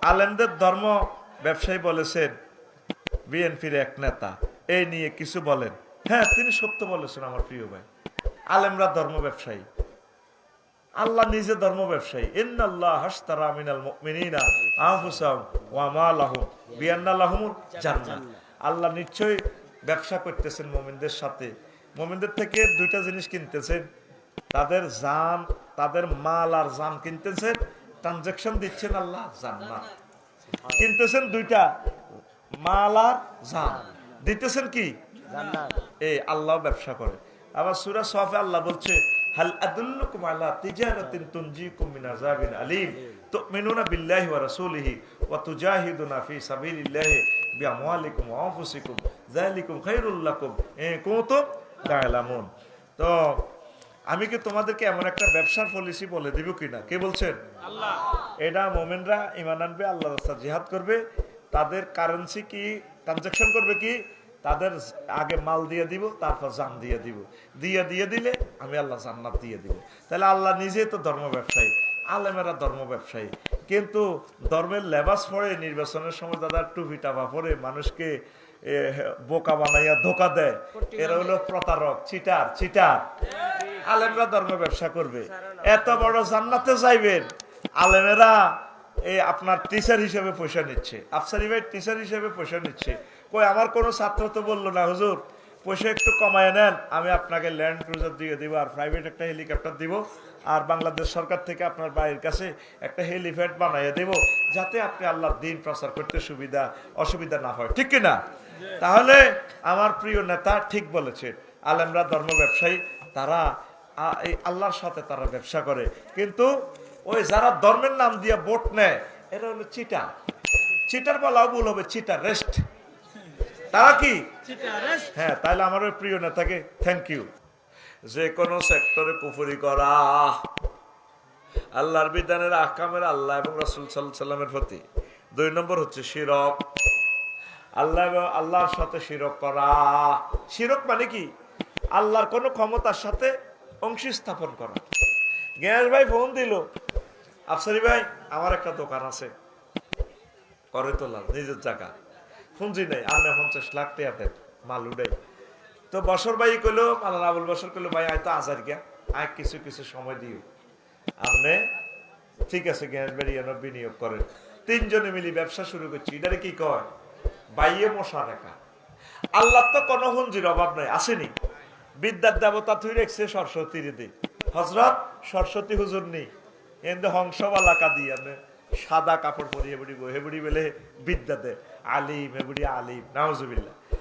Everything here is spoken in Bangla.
আলেমদের ধর্ম ব্যবসায়ী বলেছেন বিএনপির এক নেতা, এই নিয়ে কিছু বলেন। হ্যাঁ, তিনি সত্য বলেছেন আমার প্রিয় ভাই। আলেমরা ধর্ম ব্যবসায়ী, আল্লাহ নিজে ধর্ম ব্যবসায়ী। ইন্নাল্লাহ হাশতারা মিনাল মুমিনিনা আনফুসাহুম ওয়া আমালাহুম বিআন্না লাহুমুল জান্নাহ। আল্লাহ নিশ্চয়ই ব্যবসা করতেছেন মুমিনদের সাথে। মুমিনদের থেকে দুইটা জিনিস কিনতেছেন, তাদের জান, তাদের মাল আর জান কিনতেছেন, ট্রানজাকশন দিচ্ছেন আল্লাহ জান্নাত। কিনতেছেন দুইটা, মাল আর জান, দিতেছেন কি জান্নাত। এই আল্লাহ ব্যবসা করে। আবার সূরা সফে আল্লাহ বলছে হাল আদুল্লুকুম আলা তিজারাতিন তুনজিকুম মিন আযাবিন আলীম তুমিনুনা বিল্লাহি ওয়া রাসূলিহি ওয়া তুজাহিদুনা ফি সাবিলিল্লাহি বিআমওয়ালিকুম ওয়া আনফুসিকুম যালিকুম খায়রুল লাকুম ইন কুনতুম তা'লামুন। তো আমি কি তোমাদেরকে এমন একটা ব্যবসার পলিসি বলে দিব কিনা? কে বলছেন? আল্লাহ। এটা মুমিনরা ঈমান আনবে, আল্লাহর রাস্তায় জিহাদ করবে, তাদের কারেন্সি কি ট্রানজাকশন করবে কি, তাদের আগে মাল দিয়ে দিব, তারপর জান দিয়ে দিব, দিয়ে দিলে আমি আল্লাহ জান্নাত দিয়ে দিব। তাহলে আল্লাহ নিজেই তো ধর্ম ব্যবসায়ী, আলেমেরা ধর্ম ব্যবসায়ী। কিন্তু ধর্মের লেবাস পরে নির্বাচনের সময় দাদা টুপি টাপা পরে মানুষকে বোকা বানাইয়া ধোকা দেয়, এরা হলো প্রতারক, চিটার। আলেমরা ধর্ম ব্যবসা করবে। এত বড় জান্নাতে যাইবেন, আলেমেরা এই আপনার টিচার হিসেবে পয়সা নিচ্ছে, আফসারি ভাই টিচার হিসেবে পয়সা নিচ্ছে। কই আমার কোনো ছাত্র তো বললো না হুজুর পয়সা একটু কমায় নেন, আমি আপনাকে ল্যান্ড ক্রুজার দিয়ে দিব আর প্রাইভেট একটা হেলিকপ্টার দিব, আর বাংলাদেশ সরকার থেকে আপনার বাড়ির কাছে একটা হেলিপ্যাড বানাইয়ে দেব, যাতে আপনি আল্লাহর দ্বীন প্রচার করতে অসুবিধা না হয়। ঠিক কিনা? তাহলে আমার প্রিয় নেতা ঠিক বলেছে, আলেমরা ধর্ম ব্যবসায়ী, তারা এই আল্লাহর সাথে তারা ব্যবসা করে। কিন্তু ওই যারা ধর্মের নাম দিয়ে ভোট নেয়, এরা হলো চিটার বলাও ভুল হবে, চিটার রেস্ট। তারা কি? হ্যাঁ, তাহলে আমার ওই প্রিয় নেতাকে থ্যাংক ইউ। যে কোনো সেক্টরে কুফরি করা, আল্লাহর বিধানের আহকামের আল্লাহ এবং রাসূল সাল্লাল্লাহু আলাইহি সাল্লামের প্রতি। 2 নম্বর হচ্ছে শিরক, আল্লাহ এবং আল্লাহর সাথে শিরক করা। শিরক মানে কি? আল্লাহর কোন ক্ষমতার সাথে অংশী স্থাপন করা। গ্যাস ভাই ফোন দিল, আফসারি ভাই আমার একটা দোকান আছে করে তোলার নিজের জায়গা, পুঁজি নেই, আপনি 50 লাখ টাকা দেন, মাল উড়াই। তো বছর ভাই কইলো, মালান আবুল বছর কইলো ভাই আয় তো আজার গিয়া, আয় কিছু সময় দিও আপনি। ঠিক আছে, গ্যাস বাড়ি এনে বিনিয়োগ করেন। 3 জনে মিলি ব্যবসা শুরু করছি। এটারে কি কয়? বাইয়ে মশা রেখা। আল্লাহ তো কোনো হুঞ্জির অভাব নাই, আসেনি? বিদ্যার দেবতা তুই রেখছে সরস্বতীর দি, হজরত সরস্বতী হুজুর নেই, এতে হংসবালাকা দিয়ে আপনি সাদা কাপড় পরিয়ে বুড়ি হেবুড়ি বেলে বিদ্যা দে, আলিম হেবুড়ি আলিম, নাউজুবিল্লাহ।